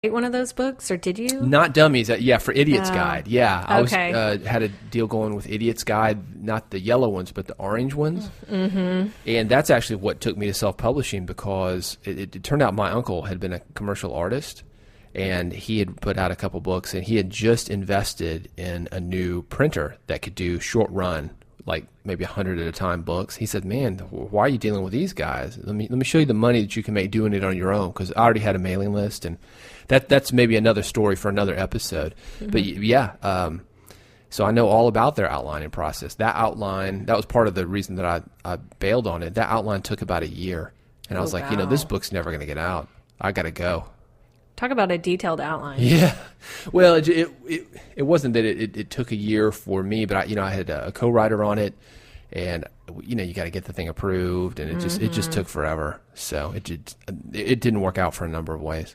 one of those books, or did you? Not Dummies. Yeah, for Idiot's Guide. Yeah, I Okay. had a deal going with Idiot's Guide, not the yellow ones, but the orange ones. Mm-hmm. And that's actually what took me to self-publishing, because it turned out my uncle had been a commercial artist, and he had put out a couple books, and he had just invested in a new printer that could do short run, like maybe 100 at a time books. He said, "Man, why are you dealing with these guys? Let me show you the money that you can make doing it on your own," because I already had a mailing list, and that's maybe another story for another episode. Mm-hmm. But yeah, so I know all about their outlining process. That outline, that was part of the reason that I bailed on it. That outline took about a year, and I was like, wow. this book's never going to get out. I got to go. Talk about a detailed outline. Yeah. Well, it wasn't that it took a year for me, but I had a co-writer on it, and you got to get the thing approved, and it just took forever. So it didn't work out for a number of ways.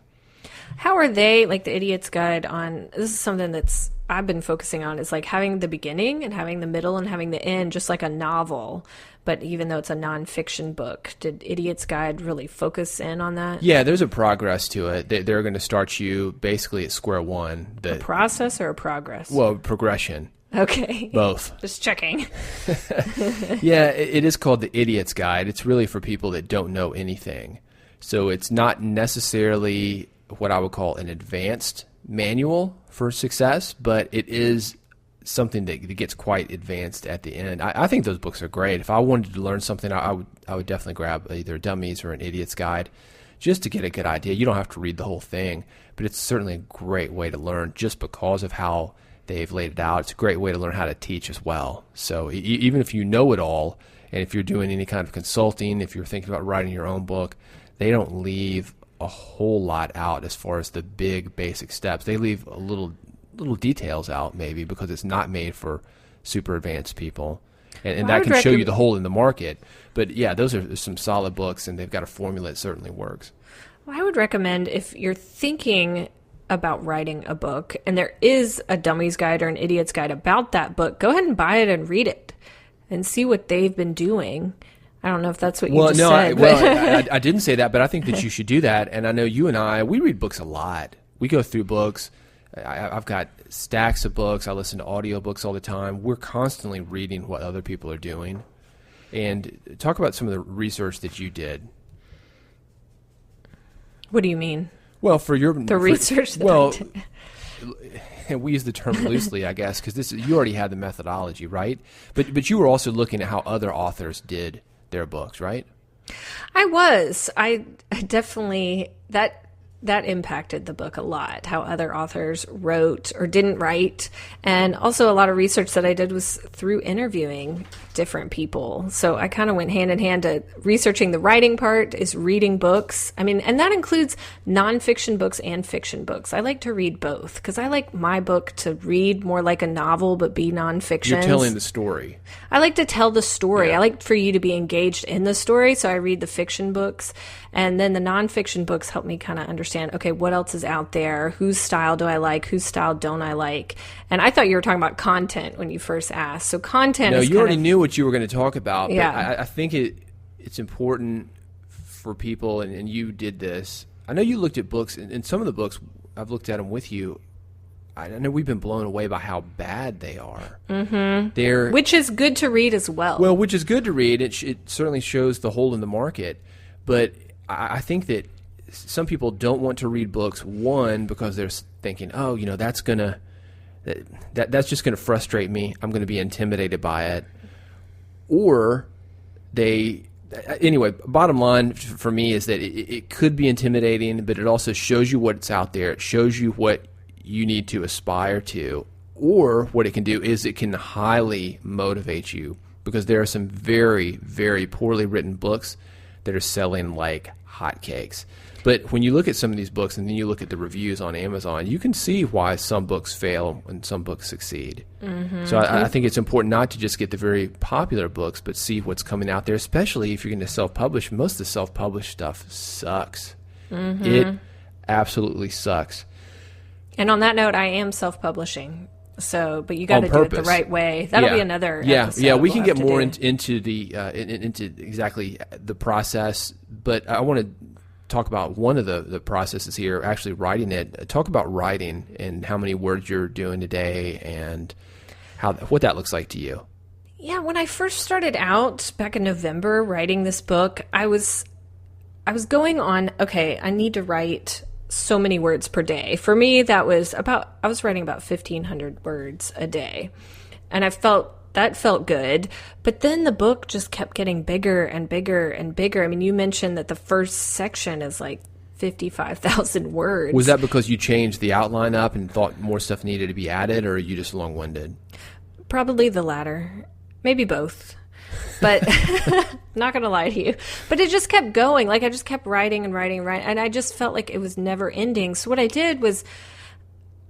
How are they, like the Idiot's Guide on, this is something that's I've been focusing on, is like having the beginning and having the middle and having the end, just like a novel. But even though it's a nonfiction book, did Idiot's Guide really focus in on that? Yeah, there's a progress to it. They're going to start you basically at square one. A process or a progress? Well, progression. Okay. Both. Just checking. Yeah, it is called the Idiot's Guide. It's really for people that don't know anything. So it's not necessarily what I would call an advanced manual for success, but it is something that gets quite advanced at the end. I think those books are great. If I wanted to learn something, I would definitely grab either Dummies or an Idiot's Guide just to get a good idea. You don't have to read the whole thing, but it's certainly a great way to learn just because of how they've laid it out. It's a great way to learn how to teach as well. So even if you know it all, and if you're doing any kind of consulting, if you're thinking about writing your own book, they don't leave a whole lot out as far as the big basic steps. They leave a little details out maybe because it's not made for super advanced people. And that can show you the hole in the market. But yeah, those are some solid books, and they've got a formula that certainly works. Well, I would recommend, if you're thinking about writing a book and there is a Dummy's Guide or an Idiot's Guide about that book, go ahead and buy it and read it and see what they've been doing. I don't know if that's what you just said. I didn't say that, but I think that you should do that. And I know you and I, we read books a lot. We go through books. I've got stacks of books. I listen to audiobooks all the time. We're constantly reading what other people are doing. And talk about some of the research that you did. What do you mean? Well, research that I did. And we use the term loosely, I guess, because you already had the methodology, right? But you were also looking at how other authors did their books, right? I was. I definitely, that impacted the book a lot, how other authors wrote or didn't write. And also a lot of research that I did was through interviewing different people. So I kind of went hand in hand to researching the writing part is reading books. I mean, and that includes nonfiction books and fiction books. I like to read both because I like my book to read more like a novel but be nonfiction. You're telling the story. I like to tell the story. Yeah. I like for you to be engaged in the story, so I read the fiction books. And then the nonfiction books help me kind of understand, okay, what else is out there? Whose style do I like? Whose style don't I like? And I thought you were talking about content when you first asked. So content is you already knew what you were going to talk about. Yeah. But I think it's important for people, and you did this. I know you looked at books, and some of the books, I've looked at them with you. I know we've been blown away by how bad they are. Mm-hmm. Which is good to read as well. Well, which is good to read. It certainly shows the hole in the market. But I think that some people don't want to read books, one, because they're thinking, oh, that's just going to frustrate me. I'm going to be intimidated by it. Or anyway, bottom line for me is that it could be intimidating, but it also shows you what's out there. It shows you what you need to aspire to. Or what it can do is it can highly motivate you, because there are some very, very poorly written books that are selling like hotcakes. But when you look at some of these books and then you look at the reviews on Amazon, you can see why some books fail and some books succeed. Mm-hmm. So I think it's important not to just get the very popular books, but see what's coming out there, especially if you're going to self-publish. Most of the self-published stuff sucks. Mm-hmm. It absolutely sucks. And on that note, I am self-publishing. So, but you got to do it the right way. That'll be another episode. Yeah, we can get more into exactly the process. But I want to talk about one of the processes here, actually writing it. Talk about writing and how many words you're doing today and what that looks like to you. Yeah, when I first started out back in November writing this book, I was going on, okay, I need to write so many words per day. For me, I was writing about 1,500 words a day. And that felt good. But then the book just kept getting bigger and bigger and bigger. I mean, you mentioned that the first section is like 55,000 words. Was that because you changed the outline up and thought more stuff needed to be added, or are you just long-winded? Probably the latter. Maybe both. But not going to lie to you. But it just kept going. Like I just kept writing and writing and writing. And I just felt like it was never ending. So what I did was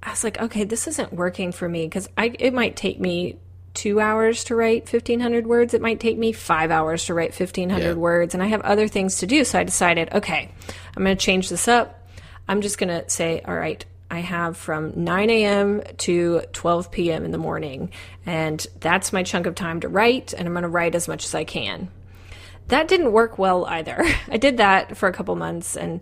I was like, okay, this isn't working for me because it might take me 2 hours to write 1,500 words. It might take me 5 hours to write 1,500 words. And I have other things to do. So I decided, okay, I'm going to change this up. I'm just going to say, all right, I have from 9 a.m. to 12 p.m. in the morning. And that's my chunk of time to write. And I'm going to write as much as I can. That didn't work well either. I did that for a couple months and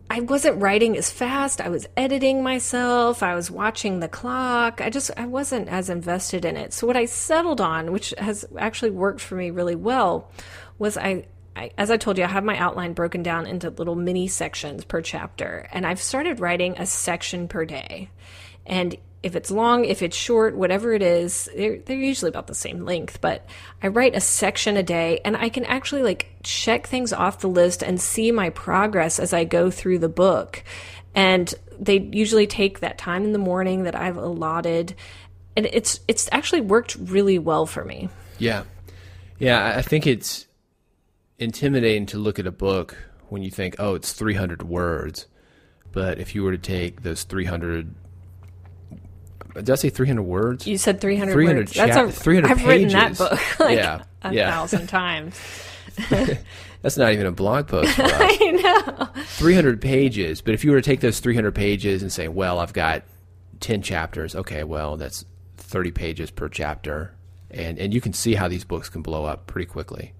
I wasn't writing as fast. I was editing myself. I was watching the clock. I wasn't as invested in it. So what I settled on, which has actually worked for me really well, was as I told you, I have my outline broken down into little mini sections per chapter. And I've started writing a section per day. And if it's long, if it's short, whatever it is, they're usually about the same length, but I write a section a day and I can actually like check things off the list and see my progress as I go through the book. And they usually take that time in the morning that I've allotted. And it's actually worked really well for me. Yeah. Yeah. I think it's intimidating to look at a book when you think, oh, it's 300 words. But if you were to take those 300, did I say 300 words? You said 300 words. 300 I've pages. written that book like yeah. 1,000 times. That's not even a blog post for us. I know. 300 pages. But if you were to take those 300 pages and say, well, I've got 10 chapters. Okay, well, that's 30 pages per chapter. And you can see how these books can blow up pretty quickly.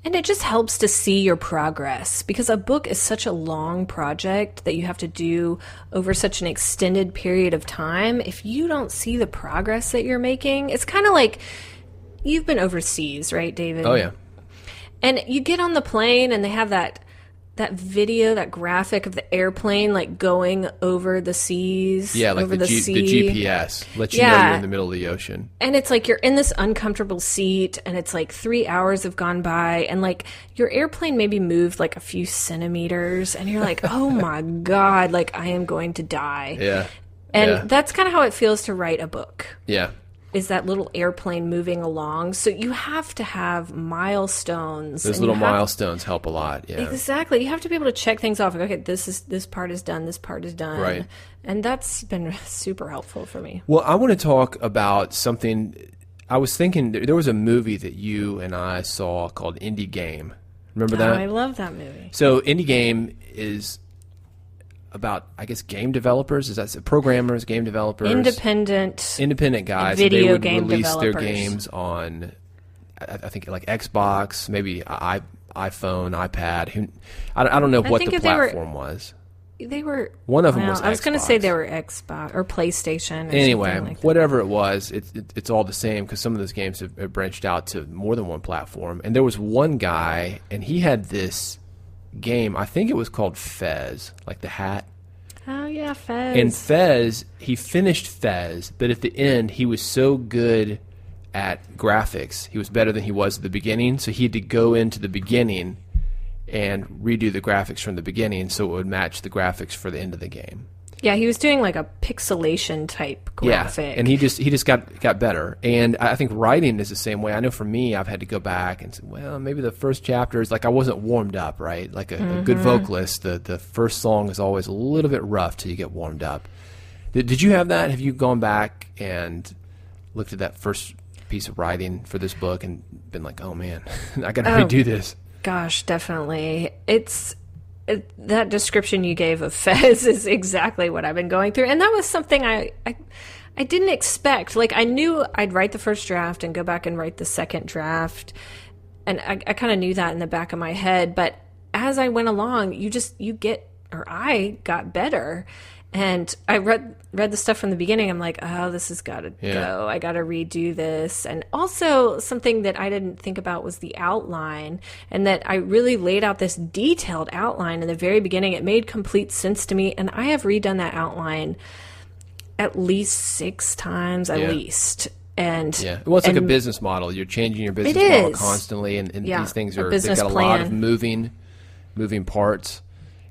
And it just helps to see your progress because a book is such a long project that you have to do over such an extended period of time. If you don't see the progress that you're making, it's kind of like you've been overseas, right, David? Oh, yeah. And you get on the plane and they have that video, that graphic of the airplane like going over the seas. Yeah, like over the sea. GPS lets you know you're in the middle of the ocean. And it's like you're in this uncomfortable seat and it's like 3 hours have gone by and like your airplane maybe moved like a few centimeters and you're like, oh my God, like I am going to die. Yeah. And that's kind of how it feels to write a book. Yeah. Is that little airplane moving along. So you have to have milestones. Those little milestones help a lot. Yeah. Exactly. You have to be able to check things off. Like, okay, this part is done. This part is done. Right. And that's been super helpful for me. Well, I want to talk about something. I was thinking there was a movie that you and I saw called Indie Game. Remember that? I love that movie. So Indie Game is about, I guess, game developers. Is that programmers, game developers, independent guys? Video they would game release developers. their games on, I think, like Xbox, maybe iPhone, iPad. I don't know what the platform was. They were one of them was Xbox. I was going to say they were Xbox or PlayStation. Or anyway, like whatever it was, it's all the same because some of those games have branched out to more than one platform. And there was one guy, and he had this game. I think it was called Fez, like the hat. Oh yeah, Fez. And Fez, he finished Fez, but at the end, he was so good at graphics. He was better than he was at the beginning, so he had to go into the beginning and redo the graphics from the beginning so it would match the graphics for the end of the game. Yeah, he was doing like a pixelation type graphic. Yeah, and he just got better. And I think writing is the same way. I know for me, I've had to go back and say, well, maybe the first chapter is like I wasn't warmed up, right? Like a good vocalist, the first song is always a little bit rough till you get warmed up. Did you have that? Have you gone back and looked at that first piece of writing for this book and been like, oh man, I got to redo this? Gosh, definitely. That description you gave of Fez is exactly what I've been going through. And that was something I didn't expect. Like, I knew I'd write the first draft and go back and write the second draft. And I kind of knew that in the back of my head. But as I went along, I got better. And I read the stuff from the beginning. I'm like, oh, this has got to go. I got to redo this. And also something that I didn't think about was the outline, and that I really laid out this detailed outline in the very beginning. It made complete sense to me. And I have redone that outline at least 6 times, at least. And well, it's like a business model. You're changing your business model constantly, and these things they've got a lot of moving parts,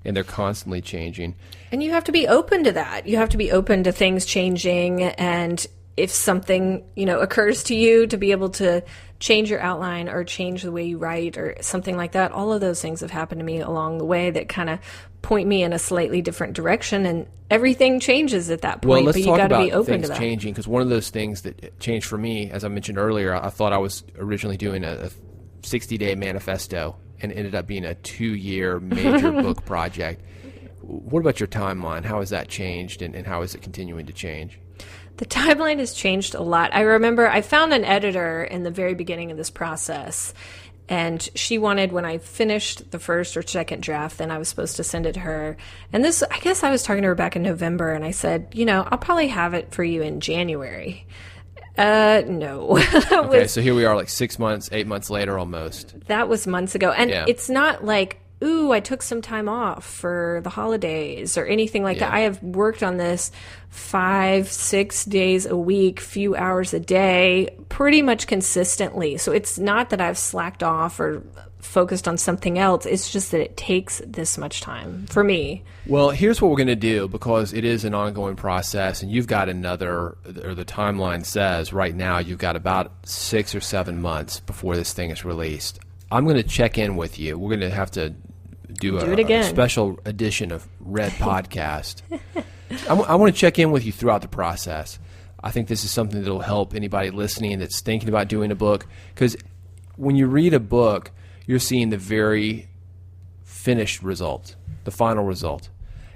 and they're constantly changing. And you have to be open to that. You have to be open to things changing, and if something, occurs to you, to be able to change your outline or change the way you write or something like that. All of those things have happened to me along the way that kind of point me in a slightly different direction, and everything changes at that point. Well, let's but you talk got to about be open things to that. changing, because one of those things that changed for me, as I mentioned earlier, I thought I was originally doing a 60-day manifesto, and ended up being a 2-year major book project. What about your timeline? How has that changed, and how is it continuing to change? The timeline has changed a lot. I remember I found an editor in the very beginning of this process, and she wanted, when I finished the first or second draft, then I was supposed to send it to her. And this, I guess I was talking to her back in November, and I said, I'll probably have it for you in January. No. Okay, so here we are, like 6 months, 8 months later almost. That was months ago. And it's not like, ooh, I took some time off for the holidays or anything like that. I have worked on this 5-6 days a week, few hours a day, pretty much consistently. So it's not that I've slacked off or focused on something else. It's just that it takes this much time for me. Well, here's what we're going to do, because it is an ongoing process, and you've got the timeline says right now you've got about 6 or 7 months before this thing is released. I'm going to check in with you. We're going to have to do a special edition of Red Podcast. I want to check in with you throughout the process. I think this is something that will help anybody listening that's thinking about doing a book, because when you read a book, you're seeing the very finished result, the final result,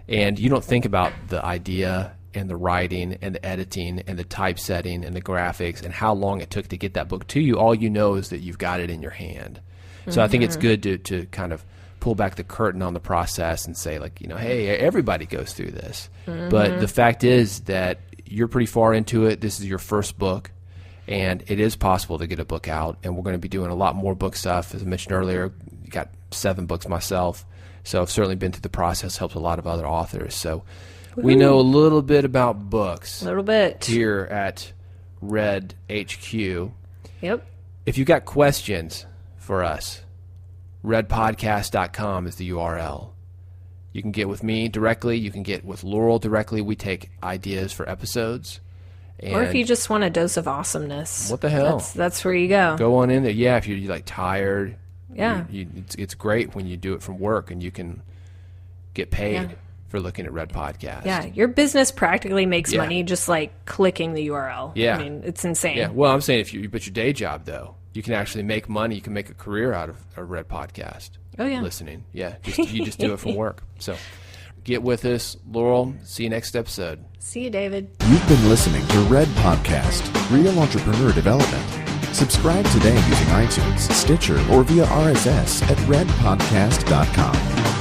and you don't think about the idea and the writing and the editing and the typesetting and the graphics and how long it took to get that book to you. All you know is that you've got it in your hand. So I think it's good to kind of pull back the curtain on the process and say, like, hey, everybody goes through this. But the fact is that you're pretty far into it. This is your first book, and it is possible to get a book out. And we're going to be doing a lot more book stuff. As I mentioned earlier, I got 7 books myself. So I've certainly been through the process, helped a lot of other authors. So we know a little bit about books. A little bit. Here at Red HQ. Yep. If you got questions for us, redpodcast.com is the URL. You can get with me directly. You can get with Laurel directly. We take ideas for episodes. Or if you just want a dose of awesomeness. What the hell? That's where you go. Go on in there. Yeah, if you're like tired. Yeah. It's great when you do it from work and you can get paid for looking at Red Podcast. Yeah, your business practically makes money just like clicking the URL. Yeah. I mean, it's insane. Yeah. Well, I'm saying but your day job, though, you can actually make money. You can make a career out of a Red Podcast. Oh, yeah. Listening. Yeah. You just do it from work. So get with us, Laurel. See you next episode. See you, David. You've been listening to Red Podcast, Real Entrepreneur Development. Subscribe today using iTunes, Stitcher, or via RSS at redpodcast.com.